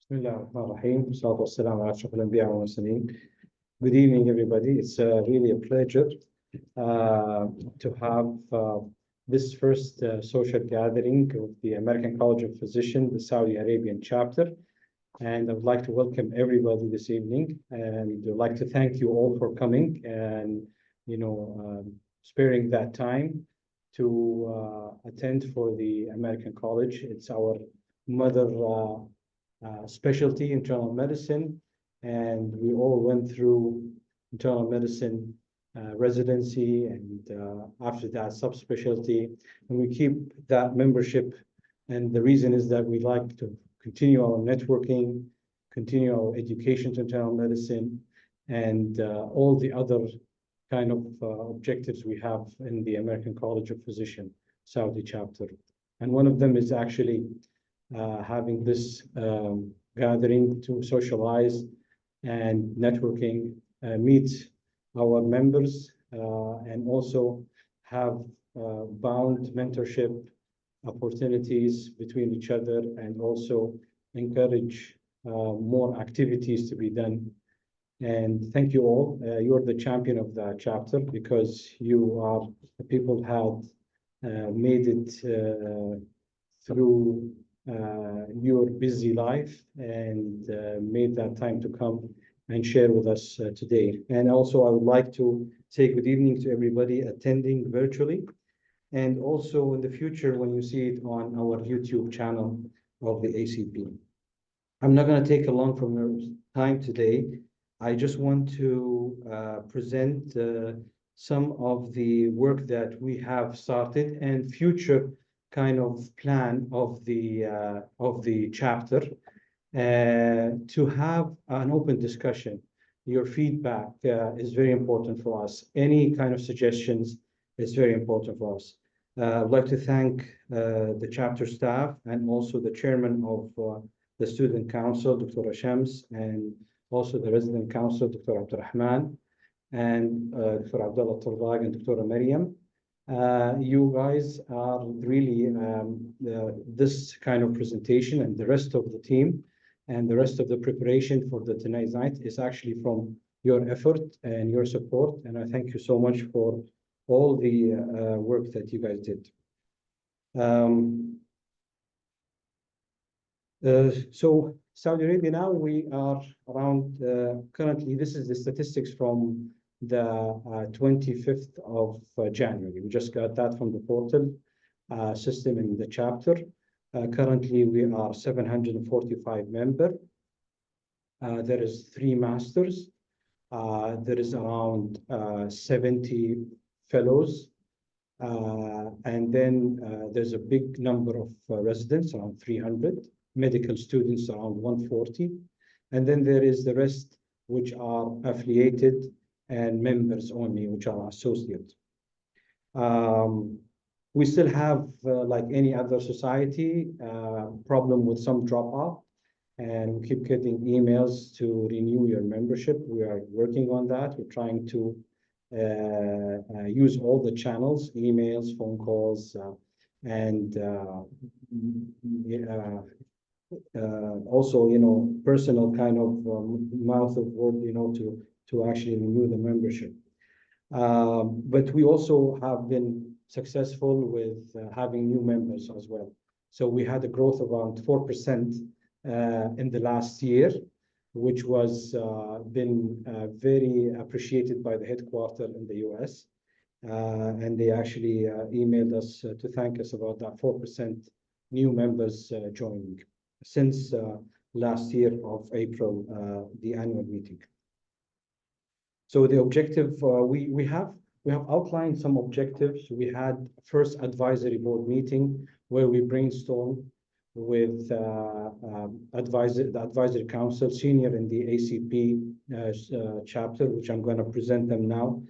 بسم الله الرحمن الرحيم والصلاة والسلام على أشرف الأنبياء والمرسلين. Good evening, everybody. It's really a pleasure to have this first social gathering of the American College of Physicians, the Saudi Arabian chapter. And I would like to welcome everybody this evening, and I'd like to thank you all for coming and sparing that time to attend for the American College. It's our mother specialty, internal medicine, and we all went through internal medicine residency and after that subspecialty, and we keep that membership. And the reason is that we like to continue our networking, continue our education to internal medicine, and all the other kind of objectives we have in the American College of Physicians Saudi chapter. And one of them is actually having this gathering to socialize and networking, meet our members, and also have bound mentorship opportunities between each other, and also encourage more activities to be done. And thank you all. You're the champion of the chapter because you are the people had made it through your busy life and made that time to come and share with us today. And also I would like to say good evening to everybody attending virtually, and also in the future when you see it on our YouTube channel of the ACP. I'm not going to take a long from your time today. I just want to present some of the work that we have started and future kind of plan of the chapter to have an open discussion. Your feedback is very important for us. Any kind of suggestions is very important for us. I'd like to thank the chapter staff and also the chairman of the student council, Dr. Shams, and also the resident council, Dr. Abdurrahman, and Dr. Abdullah Turlag and Dr. Maryam. You guys are really this kind of presentation, and the rest of the team and the rest of the preparation for the tonight's night is actually from your effort and your support. And I thank you so much for all the work that you guys did. So Saudi Arabia now, we are around, currently, this is the statistics from the 25th of January. We just got that from the portal system in the chapter. Currently, we are 745 members. There is 3 masters. There is around 70 fellows. And then there's a big number of residents, around 300. Medical students, around 140. And then there is the rest, which are affiliated, and members only, which are associate. We still have, like any other society, problem with some drop-off, and we keep getting emails to renew your membership. We are working on that. We're trying to use all the channels, emails, phone calls, and also, personal kind of mouth of word, to actually renew the membership. But we also have been successful with having new members as well. So we had a growth of around 4% in the last year, which was been very appreciated by the headquarters in the US. And they actually emailed us to thank us about that 4% new members joining since last year of April, the annual meeting. So the objective, we have outlined some objectives. We had first advisory board meeting where we brainstormed with the advisory council, senior in the ACP chapter, which I'm going to present them now.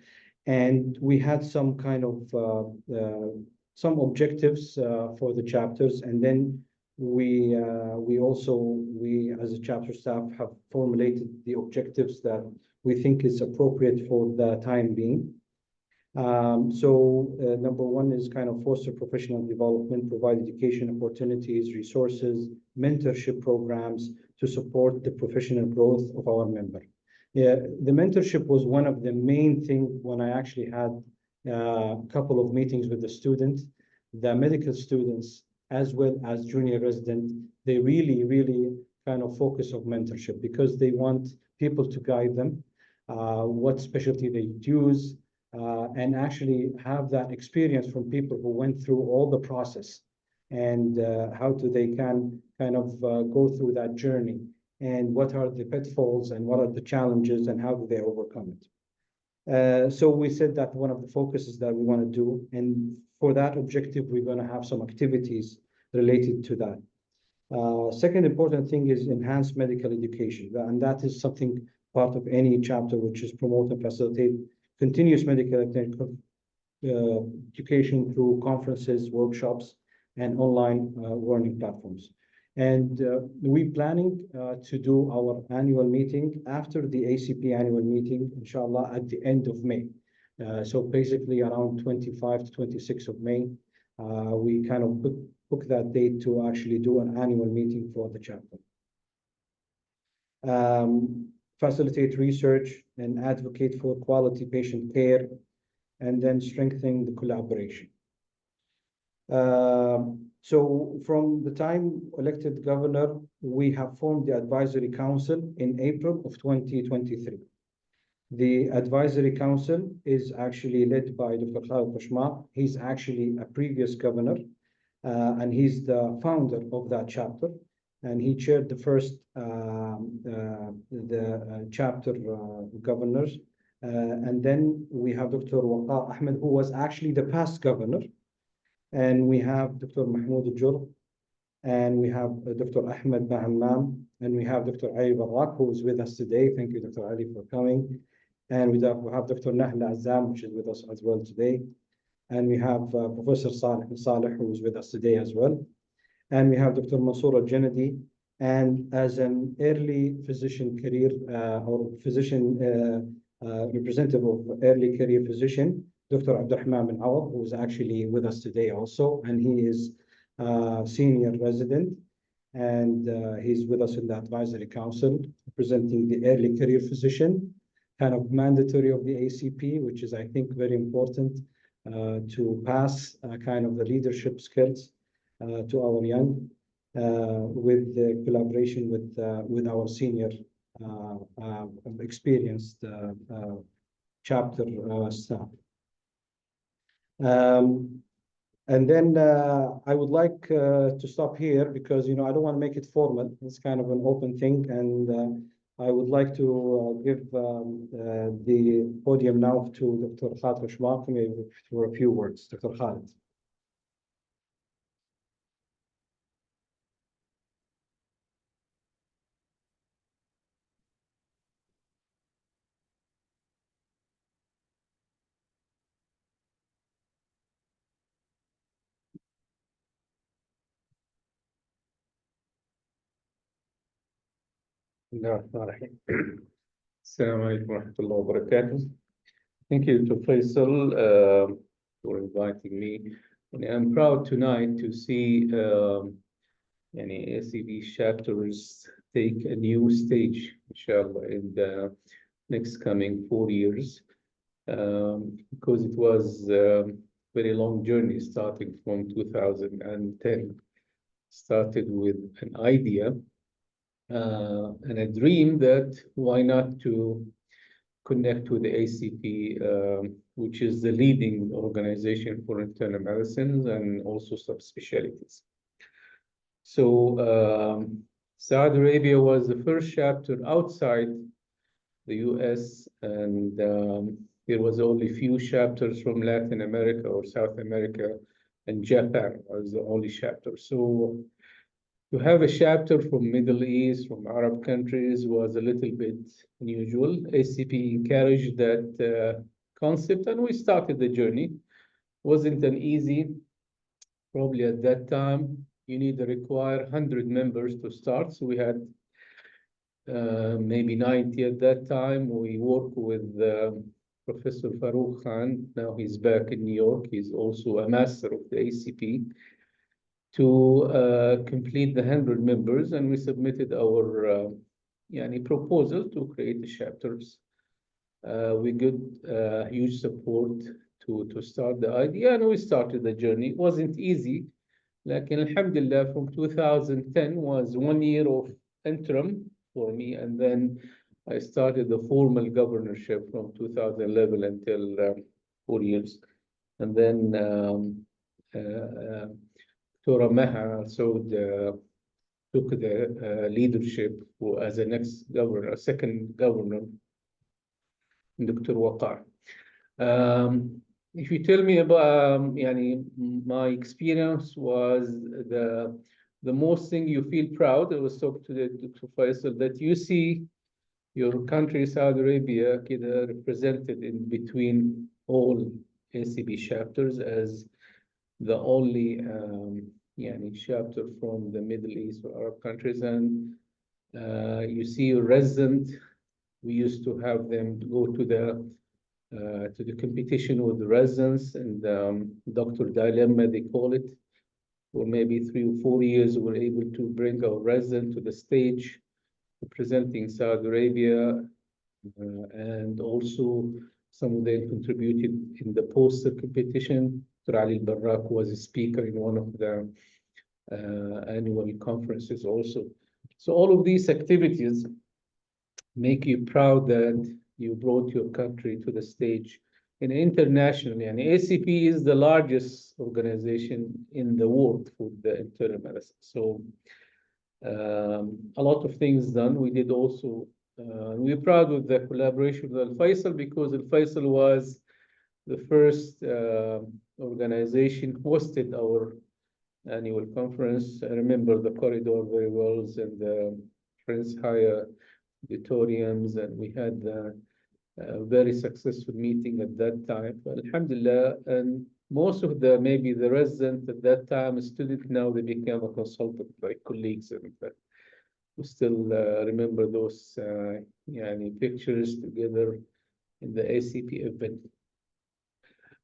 And we had some kind of some objectives for the chapters, and then we as a chapter staff have formulated the objectives that we think is appropriate for the time being. Number one is kind of foster professional development, provide education opportunities, resources, mentorship programs, to support the professional growth of our member. Yeah, the mentorship was one of the main things when I actually had a couple of meetings with the students, the medical students, as well as junior resident. They really kind of focus on mentorship because they want people to guide them, what specialty they use, and actually have that experience from people who went through all the process and how do they can kind of go through that journey and what are the pitfalls and what are the challenges and how do they overcome it. So we said that one of the focuses that we want to do, and for that objective, we're going to have some activities related to that. Second important thing is enhanced medical education, and that is something part of any chapter which is promote and facilitate continuous medical education through conferences, workshops, and online learning platforms. And we're planning to do our annual meeting after the ACP annual meeting, inshallah, at the end of May. So basically around 25 to 26 of May, we kind of book that date to actually do an annual meeting for the chapter. Facilitate research and advocate for quality patient care, and then strengthening the collaboration. So from the time elected governor, we have formed the advisory council in April of 2023. The advisory council is actually led by Dr. Khalid Bashmaq. He's actually a previous governor, and he's the founder of that chapter. And he chaired the first chapter governors. And then we have Dr. Waqa Ahmed, who was actually the past governor. And we have Dr. Mahmoud Al-Jur, and we have Dr. Ahmed Bahammam, and we have Dr. Ali Barak, who is with us today. Thank you, Dr. Ali, for coming. And we have Dr. Nahla Azam, which is with us as well today. And we have Professor Saleh, who is with us today as well. And we have Dr. Mansour Al-Janadi, and as an early physician career or physician representative of early career physician, Dr. Abdurrahman bin Awad, who is actually with us today also, and he is senior resident, and he's with us in the advisory council, representing the early career physician, kind of mandatory of the ACP, which is, I think, very important to pass kind of the leadership skills to our young, with the collaboration with our senior experienced chapter staff. And then I would like to stop here because, I don't want to make it formal. It's kind of an open thing. And I would like to give the podium now to Dr. Khalid Bashmaq for a few words. Dr. Khalid. Assalamu alaikum wa rahmatullahi wa barakatuh. Thank you to Faisal for inviting me. And I'm proud tonight to see ACP chapters take a new stage, inshallah, in the next coming 4 years, because it was a very long journey starting from 2010. Started with an idea and a dream that why not to connect with the ACP, which is the leading organization for internal medicine and also subspecialties. So Saudi Arabia was the first chapter outside the US, and there was only few chapters from Latin America or South America, and Japan was the only chapter. So to have a chapter from Middle East, from Arab countries was a little bit unusual. ACP encouraged that concept, and we started the journey. Wasn't an easy, probably at that time, you need to require 100 members to start. So we had maybe 90 at that time. We worked with Professor Farouk Khan. Now he's back in New York. He's also a master of the ACP, to complete the 100 members, and we submitted our proposal to create the chapters. We got huge support to start the idea, and we started the journey. It wasn't easy, like alhamdulillah, from 2010 was 1 year of interim for me, and then I started the formal governorship from 2011 until 4 years. And then Dr. Maha Saud took the leadership as a next governor, second governor, Dr. Waqar. If you tell me about my experience was the most thing you feel proud. I was talking to Dr. Faisal that you see your country, Saudi Arabia, represented in between all ACP chapters as the only chapter from the Middle East or Arab countries. And you see your resident, we used to have them go to the competition with the residents, and Dr. Dilemma, they call it. For maybe 3 or 4 years, we were able to bring our resident to the stage representing Saudi Arabia, and also some of them contributed in the poster competition. Dr. Ali Al-Barrak was a speaker in one of the annual conferences also. So all of these activities make you proud that you brought your country to the stage. And internationally, and ACP is the largest organization in the world for the internal medicine. So a lot of things done. We did also, we're proud with the collaboration with Al-Faisal, because Al-Faisal was the first organization hosted our annual conference. I remember the corridor very well, and the Prince Haya auditoriums, and we had a very successful meeting at that time. Alhamdulillah, and most of maybe the residents at that time, student, now they became a consultant, like colleagues, and we still remember those pictures together in the ACP event.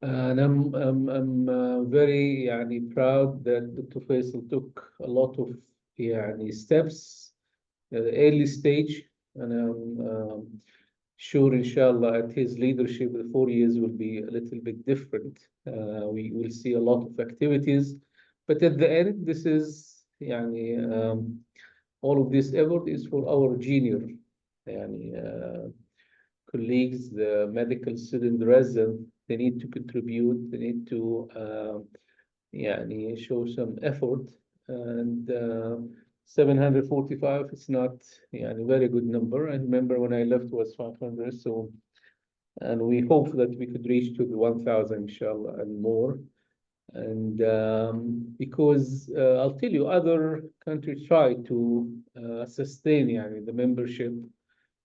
And I'm very proud that Dr. Faisal took a lot of steps at the early stage, and I'm sure, inshallah, at his leadership, the 4 years will be a little bit different. We will see a lot of activities, but at the end, this is all of this effort is for our junior colleagues, the medical student, the resident. They need to contribute. They need to show some effort. And 745 is not a very good number. I remember when I left it was 500. So, and we hope that we could reach to the 1,000, inshallah, and more. And because I'll tell you, other countries try to sustain the membership.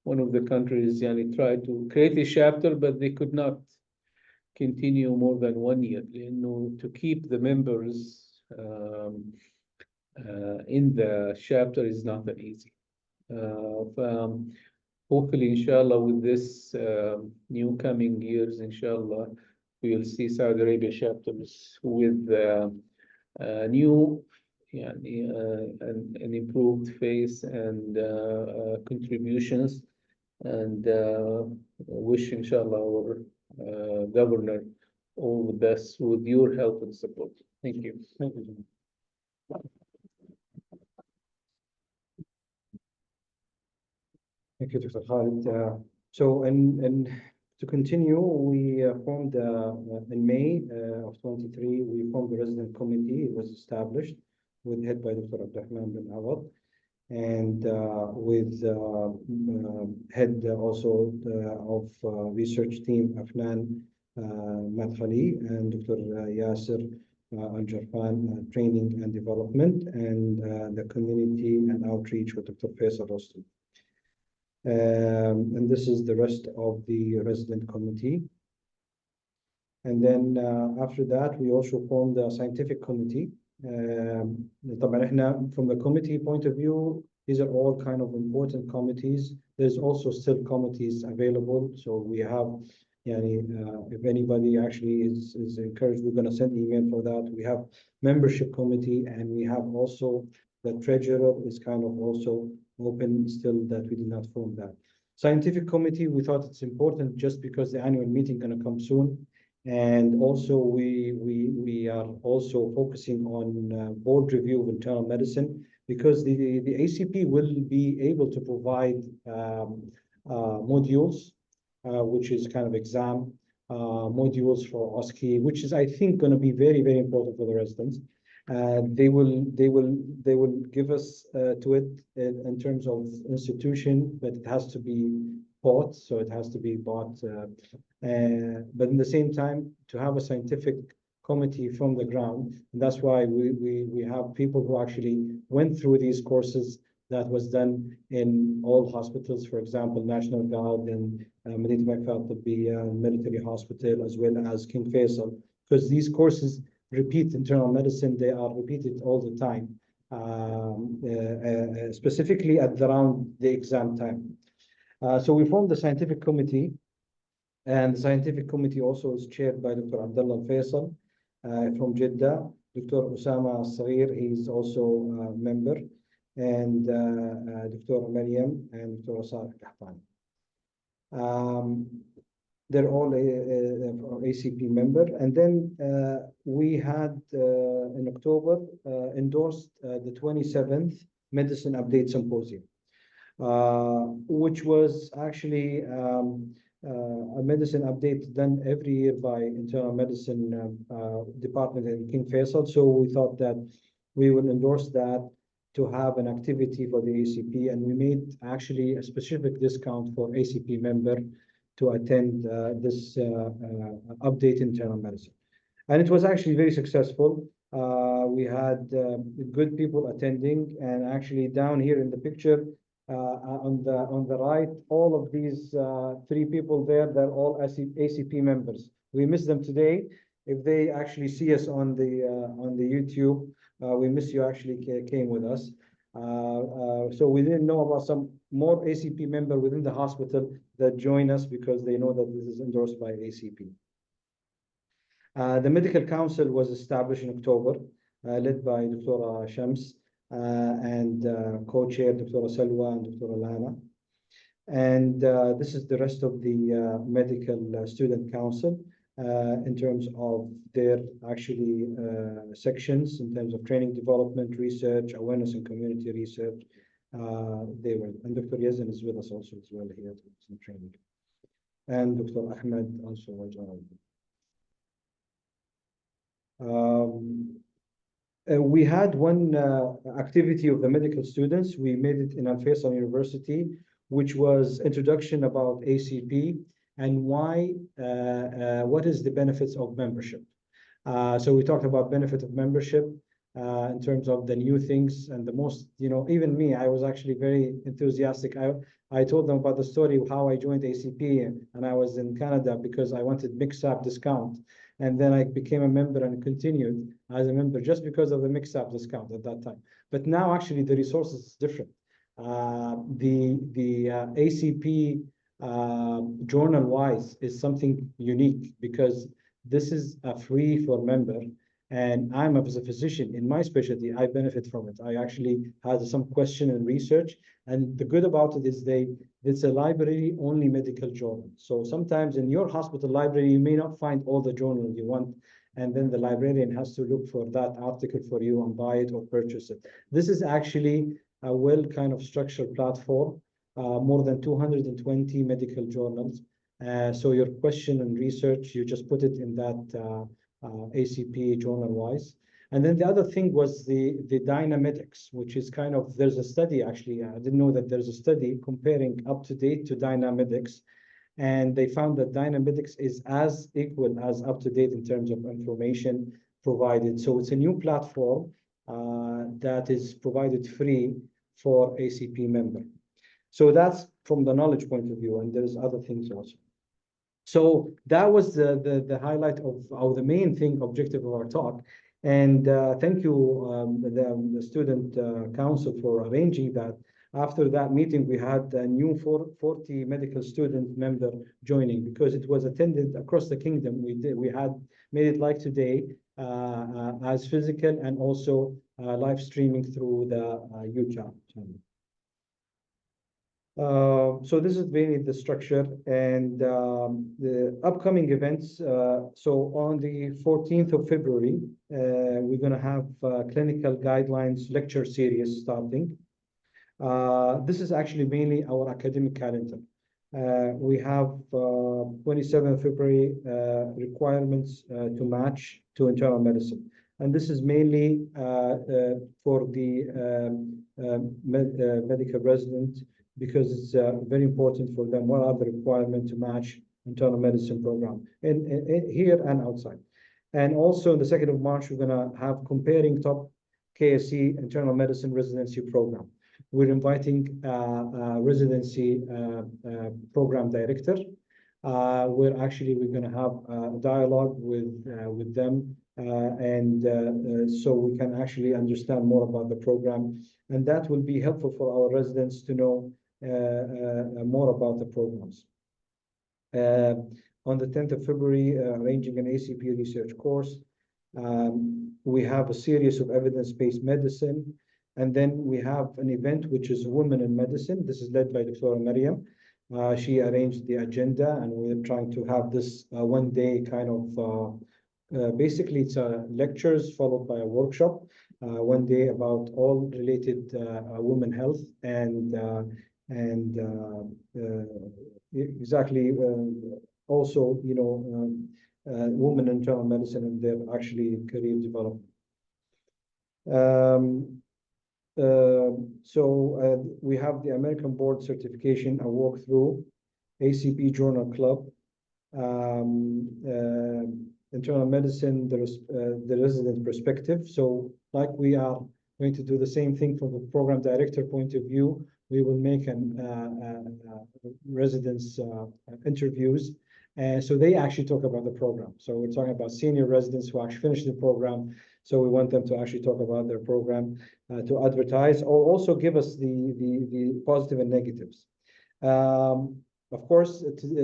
One of the countries tried to create a chapter, but they could not continue more than 1 year. To keep the members in the chapter is not that easy. Hopefully, inshallah, with this new coming years, inshallah, we will see Saudi Arabia chapters with new an improved face and contributions, and wish, inshallah, our governor all the best with your help and support. Thank you. Thank you. Thank you, Dr. Khalid. So, to continue, we formed in May of 23. We formed the resident committee. It was established head by Dr. Abdurrahman bin Awad, and with head also of research team Afnan Madkhali and Dr. Yasser Al-Jarfan, training and development, and the community and outreach with Dr. Faisal Rostam. And this is the rest of the resident committee. And then after that, we also formed a scientific committee. From the committee point of view, these are all kind of important committees. There's also still committees available. So we have If anybody actually is encouraged, we're going to send email for that. We have membership committee, and we have also the treasurer is kind of also open still, that we did not form that. Scientific committee, we thought it's important just because the annual meeting going to come soon. And also we are also focusing on board review of internal medicine, because the ACP will be able to provide modules, which is kind of exam modules for OSCE, which is, I think, going to be very, very important for the residents. They will give us to it in terms of institution, but it has to be bought, so it has to be bought. But in the same time, to have a scientific committee from the ground, and that's why we have people who actually went through these courses that was done in all hospitals, for example, National Guard and Medina Military Hospital, as well as King Faisal, because these courses repeat internal medicine, they are repeated all the time, specifically at around the exam time. So we formed the scientific committee, and the scientific committee also is chaired by Dr. Abdullah Faisal from Jeddah. Dr. Osama Saghir, he's also a member, and Dr. Mariam and Dr. Asar Kahtani. They're all ACP member. And then we had in October endorsed the 27th Medicine Update Symposium, which was actually a medicine update done every year by internal medicine department in King Faisal. So we thought that we will endorse that to have an activity for the ACP, and we made actually a specific discount for ACP member to attend this update internal medicine. And it was actually very successful. We had good people attending, and actually down here in the picture, on the right, all of these three people there, they're all ACP members. We miss them today. If they actually see us on the YouTube, we miss you actually came with us. So we didn't know about some more ACP member within the hospital that join us because they know that this is endorsed by ACP. The medical council was established in October, led by Dr. Shams and co-chair Dr. Salwa and Dr. Alana. And this is the rest of the medical student council in terms of their actually sections in terms of training, development, research, awareness, and community research. And Dr. Yazan is with us also as well here in training. And Dr. Ahmed also was on. We had one activity of the medical students. We made it in Al Faisal University, which was introduction about ACP and why, what is the benefits of membership. So we talked about benefit of membership in terms of the new things, and the most, even me, I was actually very enthusiastic. I told them about the story of how I joined ACP, and I was in Canada because I wanted mix-up discount. And then I became a member and continued as a member just because of the mix-up discount at that time. But now actually the resources is different. The ACP journal-wise is something unique because this is a free for member, and I'm as a physician in my specialty, I benefit from it. I actually had some question and research, and the good about it is it's a library only medical journal. So sometimes in your hospital library, you may not find all the journals you want, and then the librarian has to look for that article for you and buy it or purchase it. This is actually a well kind of structured platform, more than 220 medical journals. So your question and research, you just put it in that ACP journal-wise. And then the other thing was the Dynamedics, which is kind of, there's a study actually, I didn't know that there's a study comparing up-to-date to Dynamedics, and they found that Dynamedics is as equal as up-to-date in terms of information provided. So it's a new platform that is provided free for ACP member. So that's from the knowledge point of view, and there's other things also. So that was the highlight of the main thing, objective of our talk. And thank you, the student council for arranging that. After that meeting, we had a new 40 medical student member joining because it was attended across the kingdom. We had made it like today as physical and also live streaming through the YouTube channel. So this is really the structure and the upcoming events. So on the 14th of February, we're going to have clinical guidelines lecture series starting. This is actually mainly our academic calendar. We have 27th February requirements to match to internal medicine. And this is mainly for the medical resident because it's very important for them. What are the requirements to match internal medicine program in here and outside? And also on the 2nd of March, we're going to have comparing top KSC internal medicine residency program. We're inviting residency program director. We're going to have a dialogue with them, so we can actually understand more about the program, and that will be helpful for our residents to know more about the programs. On the 10th of February, arranging an ACP research course. We have a series of evidence-based medicine. And then we have an event which is Women in Medicine. This is led by Dr. Mariam. She arranged the agenda, and we're trying to have this one day kind of, basically it's lectures followed by a workshop, one day about all related women health and exactly also, women in internal medicine and their actually career development. We have the American Board Certification, a walkthrough, ACP Journal Club, internal medicine, the resident perspective. So like we are going to do the same thing from the program director point of view, we will make residents interviews. So they actually talk about the program. So we're talking about senior residents who actually finished the program. So we want them to actually talk about their program, to advertise, or also give us the positive and negatives. Of course,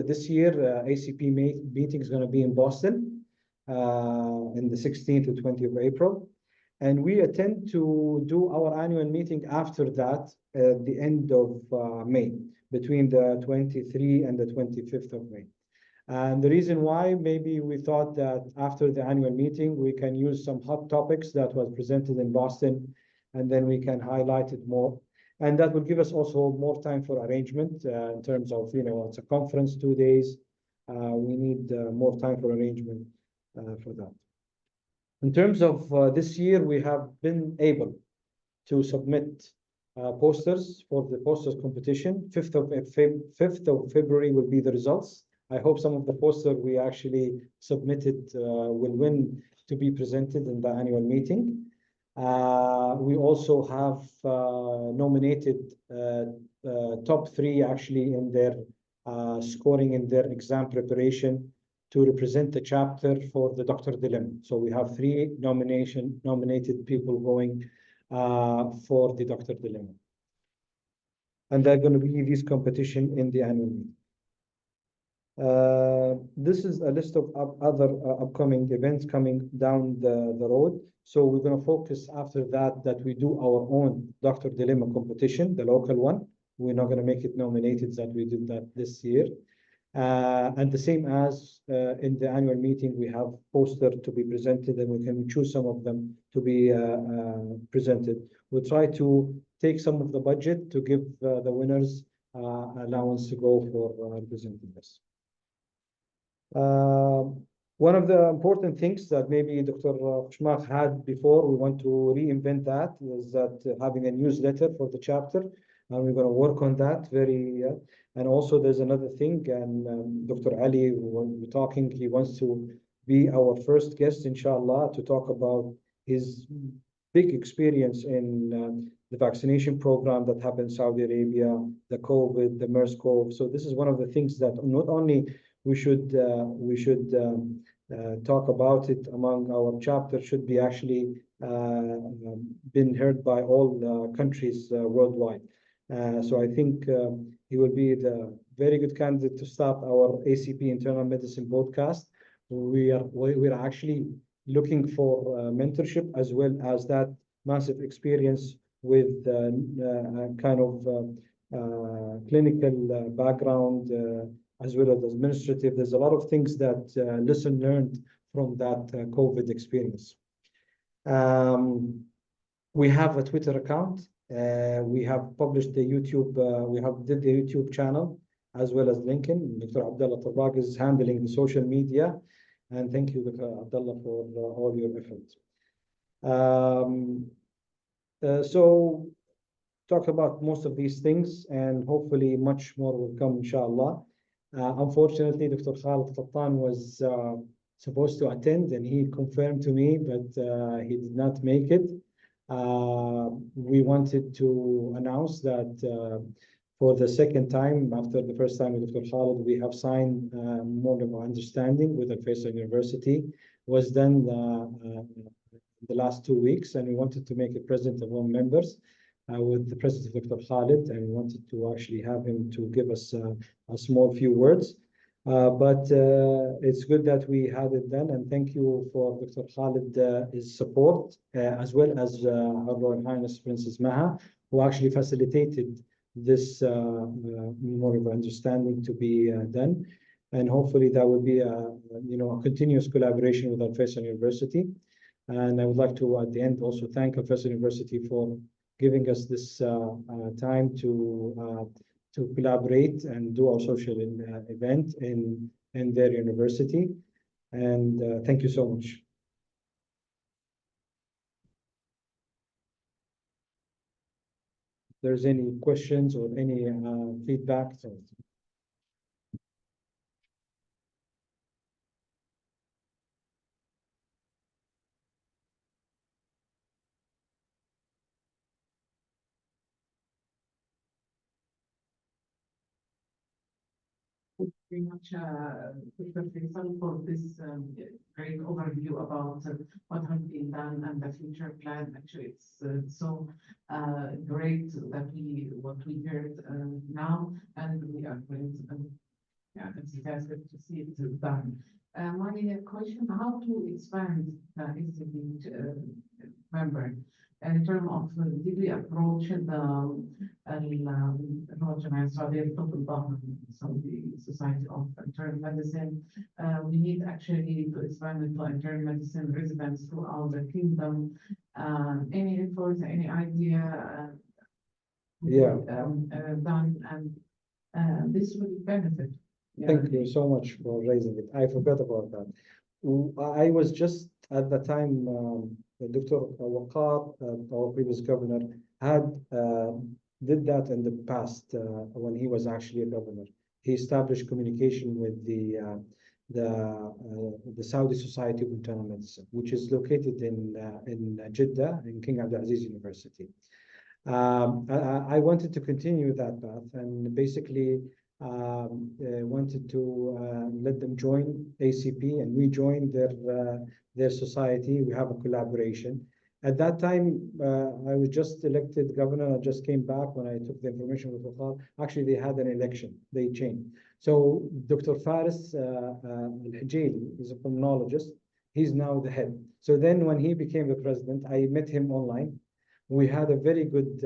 this year, ACP meeting is going to be in Boston in the 16th to 20th of April. And we intend to do our annual meeting after that, at the end of May, between the 23rd and the 25th of May. And the reason why, maybe we thought that after the annual meeting, we can use some hot topics that was presented in Boston, and then we can highlight it more. And that will give us also more time for arrangement in terms of, it's a conference, 2 days. We need more time for arrangement for that. In terms of this year, we have been able to submit posters for the posters competition. 5th of February will be the results. I hope some of the posters we actually submitted will win to be presented in the annual meeting. We also have nominated top 3 actually in their scoring in their exam preparation to represent the chapter for the Doctor Dilemma. So we have 3 nominated people going for the Doctor Dilemma. And they're going to be this competition in the annual meeting. This is a list of other upcoming events coming down the road. So we're going to focus after that we do our own Doctor Dilemma competition, the local one. We're not going to make it nominated that we did that this year. And the same as in the annual meeting, we have posters to be presented, and we can choose some of them to be presented. We'll try to take some of the budget to give the winners allowance to go for presenting this. One of the important things that maybe Dr. Shmaq had before, we want to reinvent that, is that having a newsletter for the chapter, and we're going to work on that very. And also there's another thing, and Dr. Ali, we're talking, he wants to be our first guest, inshallah, to talk about his big experience in the vaccination program that happened in Saudi Arabia, the COVID, the MERS-CoV. So this is one of the things that not only we should talk about it among our chapter, should be actually been heard by all countries worldwide. So I think he will be the very good candidate to start our ACP Internal Medicine podcast. We're actually looking for mentorship as well as that massive experience with kind of clinical background as well as administrative. There's a lot of things that lesson learned from that COVID experience. We have a Twitter account. We have published the YouTube, did the YouTube channel as well as LinkedIn. Dr. Abdullah Tabaq is handling the social media. And thank you, Dr. Abdullah, for all your efforts. So talk about most of these things, and hopefully much more will come, inshallah. Unfortunately, Dr. Khalid Qattan was supposed to attend, and he confirmed to me, but he did not make it. We wanted to announce that for the second time, after the first time with Dr. Khalid, we have signed more of an understanding with Al Faisal University. Was done the last 2 weeks, and we wanted to make it present among members with the President Dr. Khalid, and we wanted to actually have him to give us a small few words. But it's good that we had it done, and thank you for Dr. Khalid's support, as well as Her Royal Highness Princess Maha, who actually facilitated this memorandum of understanding to be done. And hopefully that will be a continuous collaboration with Al Faisal University. And I would like to, at the end, also thank Al Faisal University for giving us this time to collaborate and do our social event in their university. And thank you so much. If there's any questions or any feedback. Very much, Dr. Faisal, for this great overview about what has been done and the future plan. Actually, it's so great that what we heard now, and we are going to, it's fantastic to see it done. My question: how to expand the ACP member? In terms of, did we approach the Saudi Society of Internal Medicine? We need actually to expand it to internal medicine residents throughout the kingdom. Any info, any idea? Done, and this will benefit. Thank you so much for raising it. I forgot about that. I was just at the time, Dr. Waqar, our previous governor, did that in the past when he was actually a governor. He established communication with the Saudi Society of Internal Medicine, which is located in Jeddah, in King Abdulaziz University. I wanted to continue that path, and basically wanted to let them join ACP, and we joined their society. We have a collaboration. At that time, I was just elected governor. I just came back when I took the information with Waqar. Actually, they had an election. They changed. So Dr. Faris Al-Hijali is a pulmonologist. He's now the head. So then when he became the president, I met him online. We had a very good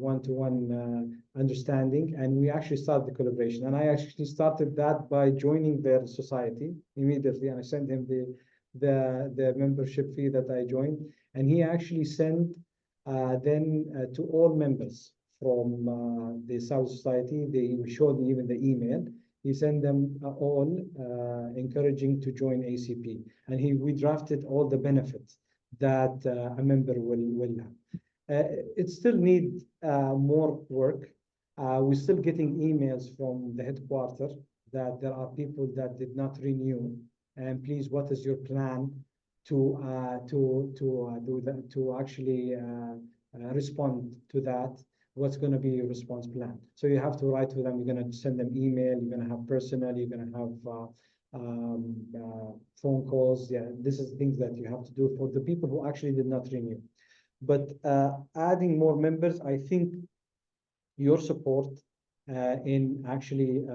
one-to-one understanding, and we actually started the collaboration. And I actually started that by joining their society immediately, and I sent him the membership fee that I joined. And he actually sent to all members from the South Society. They showed me even the email. He sent them all encouraging to join ACP. And we drafted all the benefits that a member will have. It still needs more work. We're still getting emails from the headquarters that there are people that did not renew. And please, what is your plan to actually respond to that? What's going to be your response plan? So you have to write to them. You're going to send them email. You're going to have personal. You're going to have phone calls. Yeah, this is things that you have to do for the people who actually did not renew. But adding more members, I think your support in actually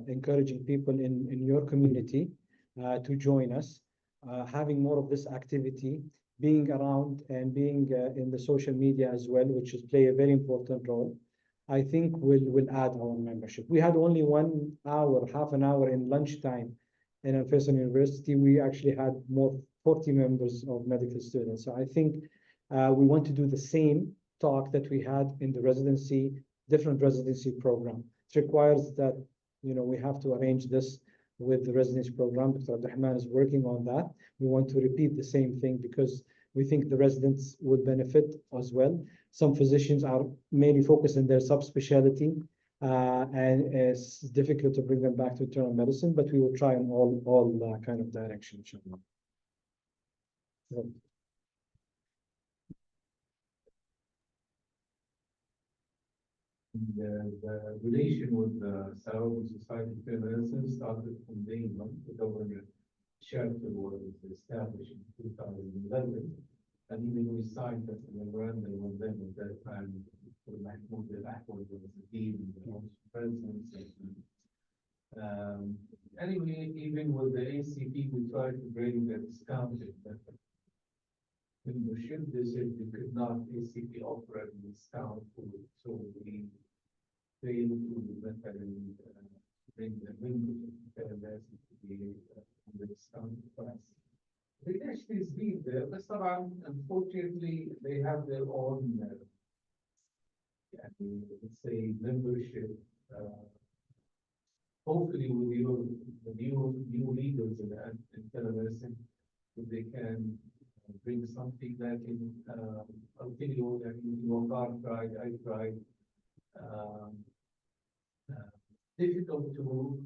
encouraging people in your community to join us, having more of this activity, being around and being in the social media as well, which is play a very important role. I think will add our membership. We had only 1 hour, half an hour in lunchtime in Al-Faisal University. We actually had more 40 members of medical students. So I think we want to do the same talk that we had in the residency, different residency program. It requires that, we have to arrange this with the residency program. Dr. Abdurrahman is working on that. We want to repeat the same thing because we think the residents would benefit as well. Some physicians are mainly focused in their subspecialty, and it's difficult to bring them back to internal medicine, but we will try in all kind of direction, inshallah. So, the relation with the Saudi Society of Medicine started from day one. The government chapter was established in 2011, and even we signed that memorandum with them at that time for Mahmoud al-Ahwad was the dean and the president. Anyway, even with the ACP, we tried to bring the discounted membership. They said we could not ACP offer a discount for it, so we failed to bring the membership to be on the discounted price. It actually has been there, but unfortunately, they have their own, let's say, membership. Hopefully, with the new leaders in telemedicine, if they can bring something that in, I'll tell you, your car tried, I tried. Difficult to.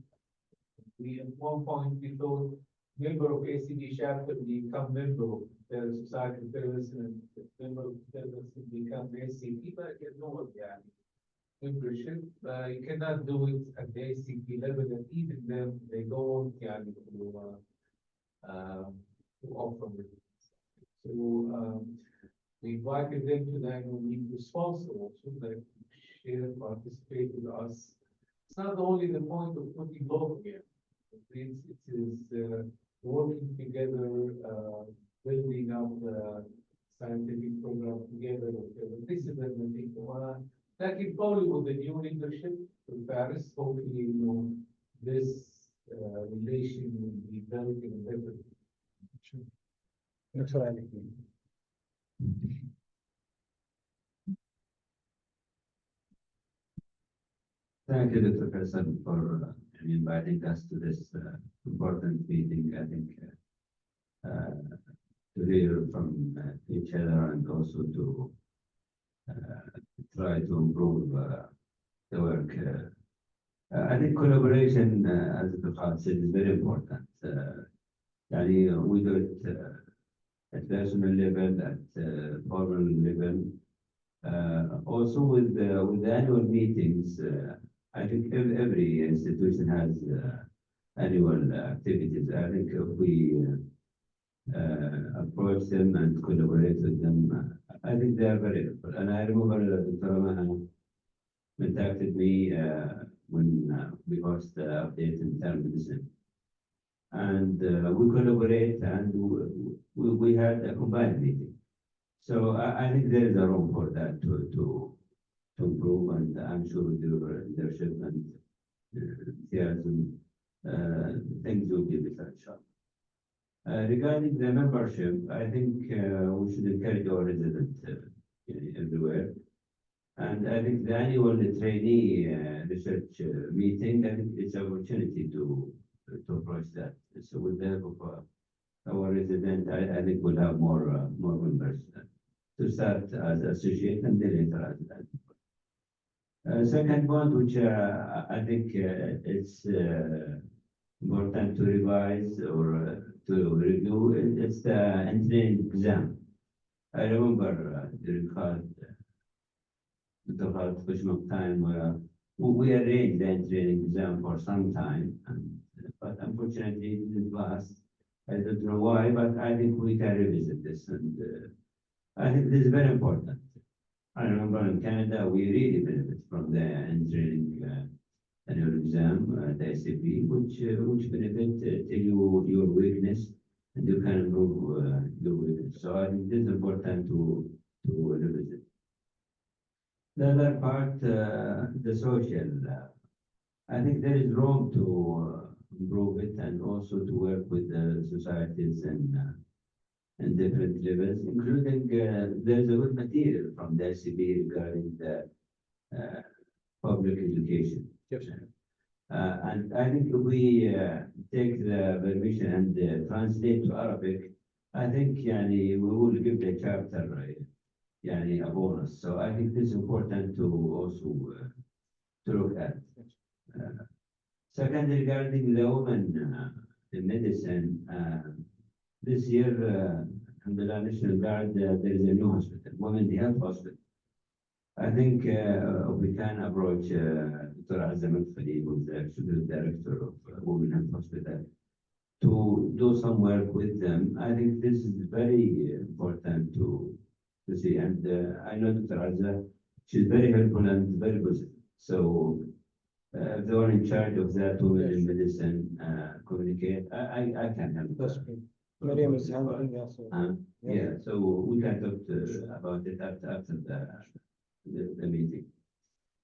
We at one point we thought member of ACD chapter become member of the Society of Medicine, and member of medicine become ACP, but no, membership. You cannot do it at the ACP level, and even them they don't to offer it. So we invited them to the annual meeting responsible so that share, participate with us. It's not only the point of putting logo here. It is working together, building up the scientific program together. This is the thing. That can probably with the new leadership in Paris, hopefully, this relation will be built in a better. Dr. Ali. Thank you, Dr. Hassan, for inviting us to this important meeting. I think to hear from each other and also to try to improve the work. I think collaboration, as the Khalid said, is very important. We do it at personal level, at formal level. Also with the annual meetings, I think every institution has annual activities. I think if we approach them and collaborate with them, I think they are very helpful. And I remember that Dr. Rahman contacted me when we host the update in internal medicine. And we collaborate and we had a combined meeting. So I think there is a room for that to improve, and I'm sure with your leadership and enthusiasm, things will be better. Regarding the membership, I think we should encourage our residents everywhere. And I think the annual trainee research meeting, I think it's an opportunity to approach that. So with the help of our resident, I think we'll have more members to start as associate and then later as second point, which I think it's important to revise or to review, it's the entrance exam. I remember during the Christmas time where we arranged the entrance exam for some time, but unfortunately it didn't last. I don't know why, but I think we can revisit this, and I think this is very important. I remember in Canada, we really benefit from the entering annual exam, the ACP, which benefit to your weakness, and you can improve your weakness. So I think it is important to revisit. The other part, the social, I think there is room to improve it and also to work with the societies and different levels, including there's a good material from the ACP regarding the public education. Yes. And I think if we take the permission and translate to Arabic, I think we will give the chapter a bonus. So I think this is important to also to look at. Second, regarding the women in medicine, this year, Alhamdulillah, National Guard, there is a new hospital, Women Health Hospital. I think we can approach Dr. Azam Al-Fadi, who is the Executive Director of Women Health Hospital, to do some work with them. I think this is very important to see. And I know Dr. Azza, she's very helpful and very positive. So the one in charge of that women in medicine communicate, I can help. That's great. Miriam is handling also. Yeah, so we can talk about it after the meeting.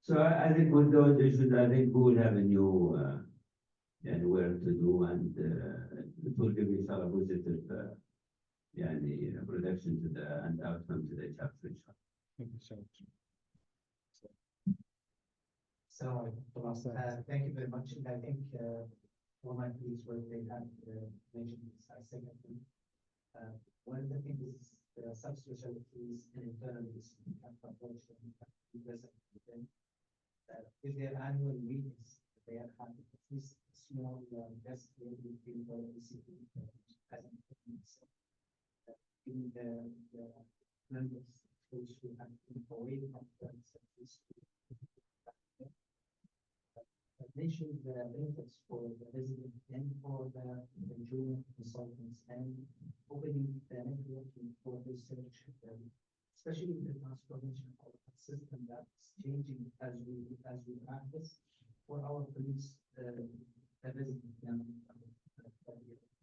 So I think with those issues, I think we will have a new work to do, and it will give us a positive production to and outcome to the chapter. Thank you so much. So, thank you very much. And I think all my colleagues were they have mentioned this. I second them. One of the things is the subspecialties and internals have approached them to present with them. With their annual meetings, they are having at least a small guest meeting for the ACP as an in the members who have been away from the mentioned the benefits for the resident and for the junior consultants and opening the networking for research, especially the transformation of a system that's changing as we practice for our police, the resident and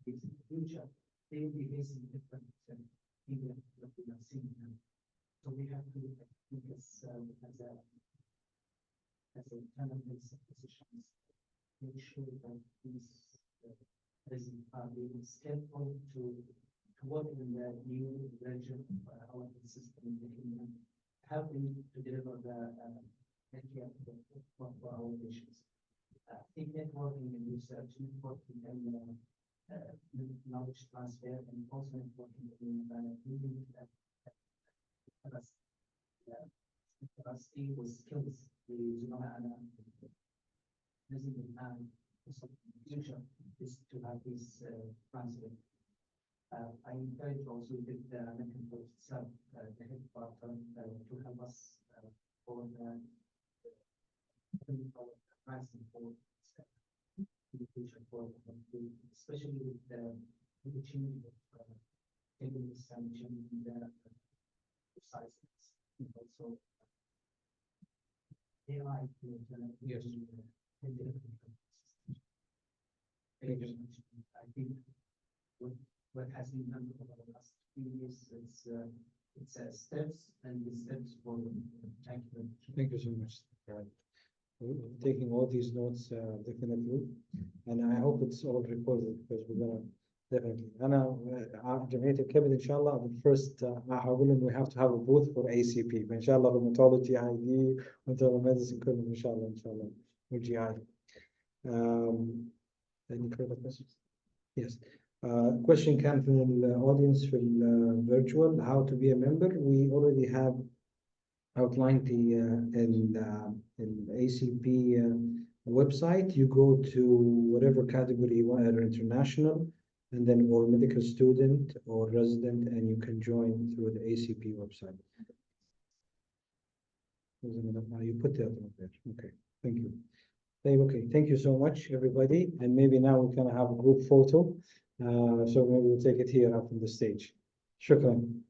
in the future, they will be facing different things that we are seeing now. So we have to think as a kind of positions, make sure that these residents are being skillful to work in the new version of our system in the kingdom, helping to deliver the care for our patients. I think networking and research, networking and knowledge transfer, and also networking in us with skills. Future is to have this transfer. I encourage also the American Post itself, the headquarter, to help us for the pricing for the future for especially with the change of techniques and changing the sizes, and also AI Yes. I think what has been done over the last few years is it's steps and the steps forward. Thank you. Thank you so much. We're taking all these notes definitely, and I hope it's all recorded because we're gonna definitely. أنا جمعية الكبد إن شاء الله first هقول إنه we have to have a booth for ACP فإن شاء الله rheumatology ID internal medicine كلهم إن شاء الله وGI. Any further questions? Yes. Question came from the audience for virtual how to be a member. We already have outlined the in ACP website. You go to whatever category you want, either international, and then or medical student or resident, and you can join through the ACP website. You put that up there. Okay, thank you. Okay, thank you so much, everybody. And maybe now we can have a group photo. So maybe we'll take it here up on the stage. Shukran.